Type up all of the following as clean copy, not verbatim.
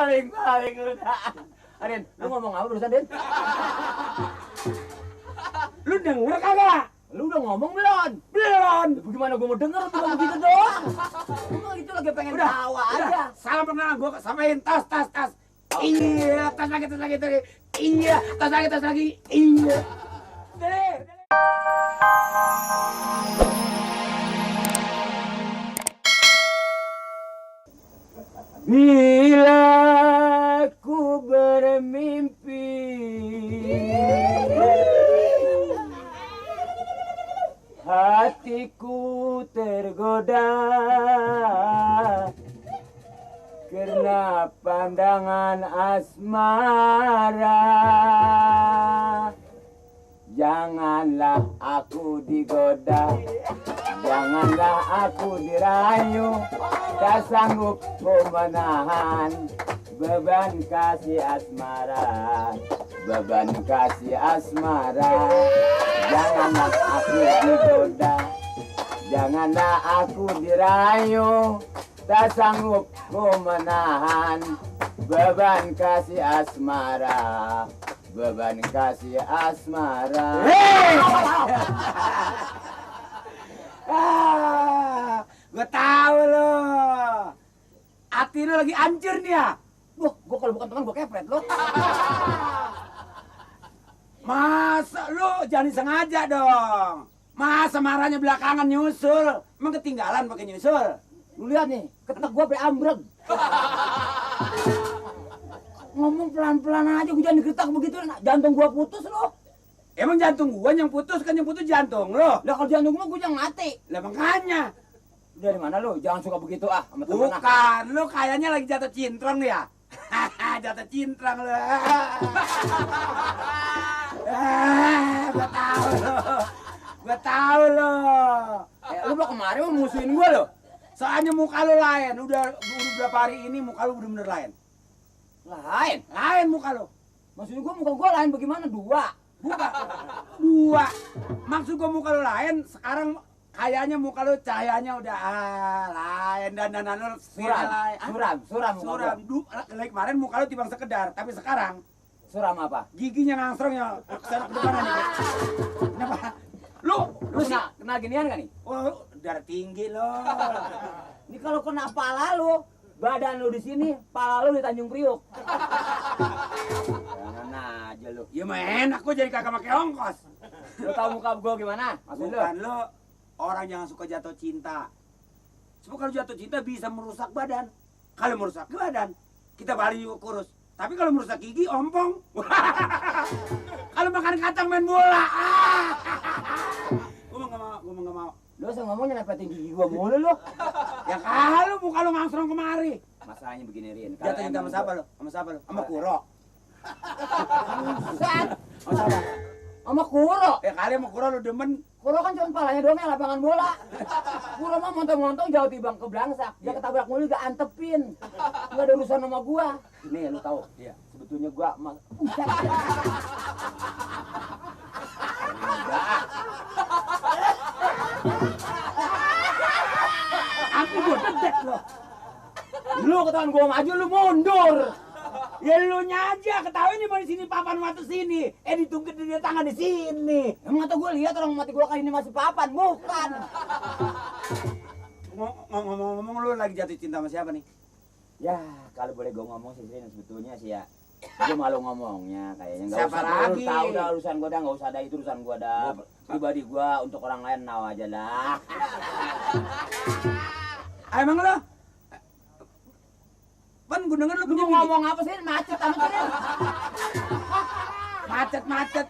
Paling lu dah. Arin, lu ngomong apa barusan, Din? Lu denger kagak? Lu udah ngomong belum? Belum. Gimana gua mau denger cuma begitu doang? Gua gitu lagi pengen tawa aja. Salam perkenalan gua samain tas. Iya, tas lagi. Iya, tas lagi. Iya. Deh. Bila ku bermimpi hatiku tergoda karena pandangan asmara. Janganlah aku digoda, janganlah aku dirayu, tak sanggup ku menahan beban kasih asmara, beban kasih asmara. Janganlah aku digoda, janganlah aku dirayu, tak sanggup ku menahan beban kasih asmara, beban kasih asmara. Gue tahu lo. Hati lo lagi hancur nih ya. Wah, gua kalau bukan teman gua kepret lo. Masa lo jangan sengaja dong. Masa marahnya belakangan nyusul. Emang ketinggalan pakai nyusul. Lu lihat nih, ketek gua sampai ambrek. Ngomong pelan-pelan aja, gua jangan digertak begitu, jantung gua putus lo. Emang jantung gua yang putus kan, yang putus jantung lo. Lah kalau jantung gua jangan mati. Lah makanya. Dari mana lo? Jangan suka begitu sama temen. Bukan, lo kayaknya lagi jatuh cintrong ya. Jatuh cintrong lo. Gua tahu lo. Lu lo kemarin mau musuhin gua lo. Soalnya muka lo lain. Udah berapa hari ini muka lo bener-bener lain. Lain Muka lo. Maksud muka gua lain bagaimana? Dua. Maksud gua muka lo lain. Sekarang kayaknya muka lo cahayanya udah lain. Dan lo suram. Kemarin muka lo timbang sekedar. Tapi sekarang suram apa? giginya ngangsrong ya. Kesana ke depan nih. Kenapa? Lu kena ginian kan nih? Oh, darah tinggi lo. Ini kalau kena pala lu, badan lu di sini, pala lu di Tanjung Priuk. Jangan aja lu. Ya mah enak gua jadi kagak pakai ongkos. Lu tahu muka gua gimana? Maksud lu? Bukan lo orang yang suka jatuh cinta. Sebab kalau jatuh cinta bisa merusak badan. Kalau merusak badan, kita balik juga kurus. Tapi kalau merusak gigi, ompong. Kalau makan kacang main bola. Gua nggak mau. Lu usah ngomongnya nepetin gigi gua mulu lu. Ya kalau muka lu ngangsrong kemari. Masalahnya begini, Rin. Jatuh cinta sama siapa lo? Sama Kuro. Bukan. Sama siapa? Sama Kuro. Ya kali sama Kuro lu demen. Kuro kan cuma palanya doang yang lapangan bola. Kuro mah montong-montong jauh tibang ke belangsak. Dia ketabrak mulu juga antepin. Gak ada urusan sama gua. Nih lu tahu. Iya. Sebetulnya gua Aku gua dedek lo. Lu ketahuan gua maju lu mundur. Ya lu aja ketahuin nih mau di sini papan mati sini. Ditunggu dia tangan di sini. Emang atau gua lihat orang mati gua kali ini masih papan, bukan. Ngomong lu lagi jatuh cinta sama siapa nih? Ya, kalau boleh gua ngomong sih sebetulnya sih ya. Gua malu ngomongnya kayaknya. Enggak Siapa usah lagi? lu tahu dah urusan gua dah, enggak usah ada itu urusan gua dah. Pribadi gua untuk orang lain naw aja dah. Emang lo? Pan gue denger lu Lu mau ngomong apa sih? Macet amat sih. Macet.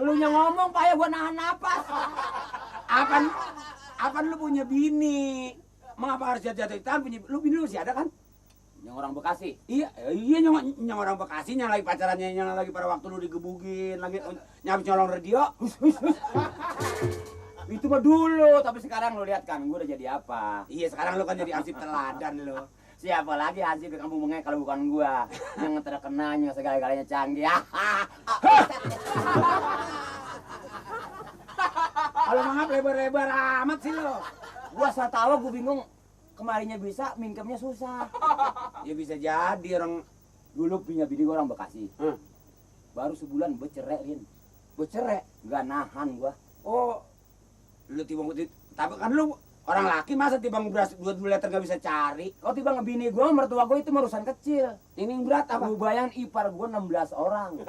Lu yang ngomong payah gua nahan napas. Apaan lu punya bini? Mengapa harus jatuh cinta? Lu bini lu masih ada kan? Yang orang Bekasi. Iya yang orang Bekasi yang lagi pacarannya, yang lagi pada waktu lu digebugin, lagi nyabis nyolong radio. Itu mah dulu, tapi sekarang lu lihat kan gua udah jadi apa. Iya sekarang lu kan jadi ansip teladan lu. Siapa lagi hasil di kampung Bengek kalau bukan gua yang terkenal yang segala-galanya canggih. Kalau maaf lebar-lebar amat sih lo. Gua satawa gua bingung kemarinya bisa, mingkemnya susah. Ya bisa jadi orang Dulu punya bini gua orang Bekasi. Hah? Baru sebulan gue cerai, Rin. Gue cerai. Gak nahan gua. Oh, lu timbang tapi kan lu orang laki masa timbang beras 2 liter gak bisa cari. Kau tiba ngebini gua, mertua gua itu urusan kecil. Ini yang berat apa? Lu bayangin ipar gua 16 orang.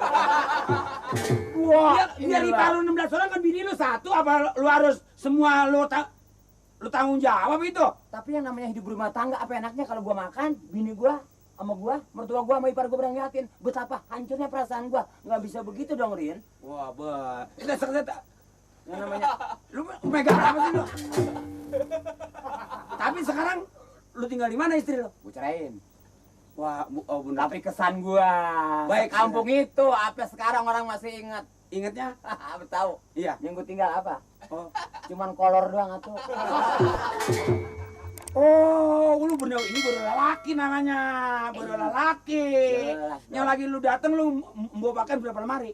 Wah, Wah, biar gila. ipar lu 16 orang kan bini lu 1, apa lu harus semua lu tanggung jawab itu? Tapi yang namanya hidup rumah tangga, apa enaknya kalau gua makan, bini gua sama gua, mertua gua sama ipar gua pernah ngeliatin betapa hancurnya perasaan gua. Nggak bisa begitu dong, Rin. Wah, kita sekretar. Yang namanya lu megang apa sih lu? Tapi sekarang lu tinggal di mana istri lu? Gua ceraiin. Wah, oh benar. Tapi kesan gua Baik, kampung itu, apa sekarang orang masih ingat? Ingatnya? Apa tahu? Iya. Yang gua tinggal apa? Oh. Cuman kolor doang atuh. Oh, lu bener ini baru lelaki namanya, baru lelaki. Jelas, Yang lagi lu dateng lu bawa pakaian berapa lemari?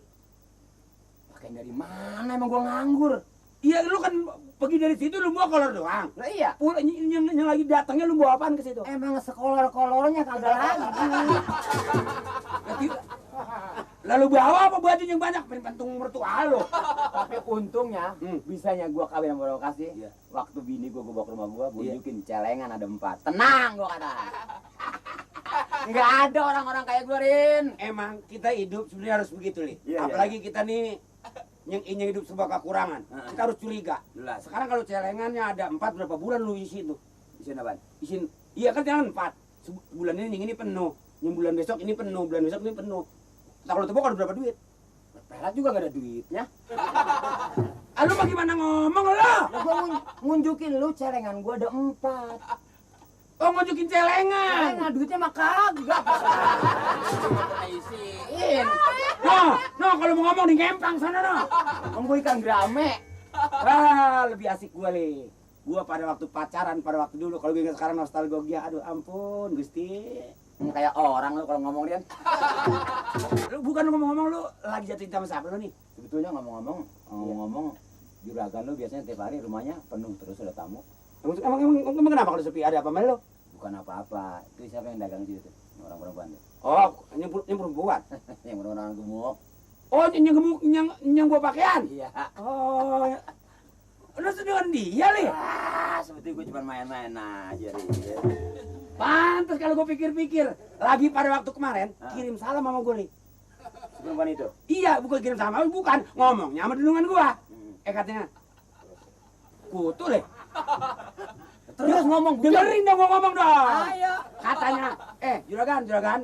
Pakaian dari mana emang gua nganggur? Iya, lu kan pergi dari situ lu bawa kolor doang. Nah iya, Pulang yang lagi datangnya lu bawa apaan ke situ? emang sekolor-kolornya kagak lagi. Lalu bawa apa baju yang banyak? Pentung mertua lu. Tapi untungnya, bisanya gua kawin sama orang Bekasi. Iya. Waktu bini gua bawa ke rumah gua Iya. tunjukin celengan ada 4. Tenang gua kata. Nggak ada orang-orang kayak gua, Rin. Emang kita hidup sebenarnya harus begitu, Li. Iya, Apalagi kita nih yang hidup sebuah kekurangan. Kita harus curiga. Jelas. Sekarang kalau celengannya ada 4, berapa bulan lu isi itu? Isinya apaan? Isin, iya kan jangan 4. Bulan ini yang ini penuh. Yang bulan besok ini penuh, bulan besok ini penuh. Nah, kalau tebak ada berapa duit? Pelat juga gak ada duitnya. Ah, lu bagaimana ngomong lo? Lah gua ngunjukin lu celengan gua ada 4. Oh, ngojokin celengan. Celengan duitnya mah kagak. Isiin. No, kalau mau ngomong di ngempang sana no. Ngomong ikan grame. Ah, lebih asik gua, Li. Gua pada waktu pacaran, pada waktu dulu. Kalau gue ingat sekarang nostalgia, aduh ampun, Gusti. Kayak orang lu kalau ngomong, Rin. Lu bukan ngomong-ngomong lu lagi jatuh cinta sama siapa lu nih? Sebetulnya ngomong-ngomong, juragan lu biasanya tiap hari rumahnya penuh terus ada tamu. Emang kenapa kalau sepi ada apa sama lu? Bukan apa-apa. Itu siapa yang dagang situ tuh? Orang perempuan tuh. Oh, yang perempuan. Yang orang gemuk. Oh, yang gua pakaian. Iya. Oh, lu dengan dia, Li? Sebetulnya gue cuma main-main aja, Rin. Pantes kalau gue pikir-pikir, lagi pada waktu kemarin kirim salam sama gue, Li. Perempuan itu. Iya, bukan kirim salam, bukan ngomongnya sama dendungan gua. Katanya, kutu, Le. Terus ngomong, dengerin dong gua ngomong dong. Ayo. Katanya, juragan,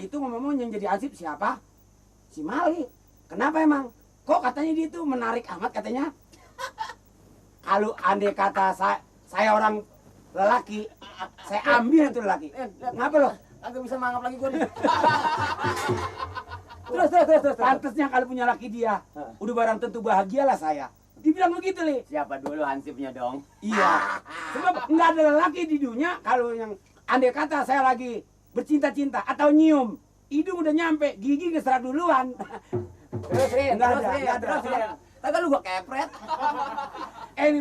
itu ngomong yang jadi ansip siapa? Si Mali. Kenapa emang? Kok katanya dia itu menarik amat katanya? Kalau andai kata saya orang lelaki, saya ambil itu lelaki. Ngapa lo? Agak bisa mangap lagi gue nih. Terus. Pantasnya kalau punya laki dia, udah barang tentu bahagialah saya. Dibilang begitu, Li. Siapa dulu hansipnya dong? Iya. Sebab nggak ada lelaki di dunia kalau yang andai kata saya lagi bercinta-cinta atau nyium, hidung udah nyampe, gigi keserak duluan. Terus, Rin. Nggak ada. Terus, Rin. Tapi lu gua kepret. Ini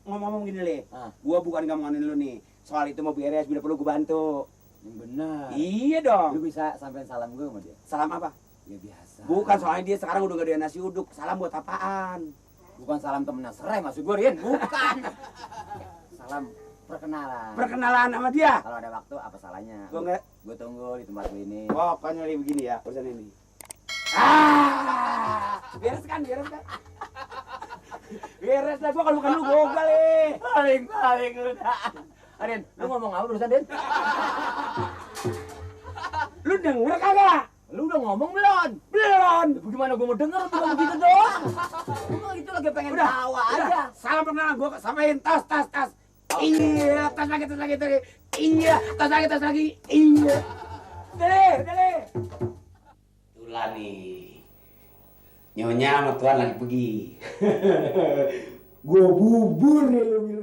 ngomong gini, Le. Gua bukan ngomongin lu nih. Soal itu mau beres, bila perlu gua bantu. Yang benar. Iya dong. Lu bisa sampein salam gue sama dia? Salam apa? Ya biasa. Bukan, soalnya dia sekarang udah gak ada nasi uduk. Salam buat apaan? Bukan salam temennya serai maksud gue, Rin. Bukan. Salam perkenalan. Perkenalan sama dia. Kalau ada waktu apa salahnya? Gua nggak. Gue tunggu di tempat lu ini. Pokoknya Li begini ya urusan ini. Beres kan? Beres lah, gua kalau bukan lu gogal, Le. Paling udah. Rin, lu ngomong apa barusan, Din? Lu denger kagak? Lu udah ngomong belum? Belum. Bagaimana gue mau denger cuma begitu doang? Gue itu lagi pengen tawa aja. Salam perkenalan gua sampein tas. Iya, tas lagi. Iya, tas lagi. Iya. Dale. Itulah nih. Nyonya sama Tuan lagi pergi. Gua bubur nih lu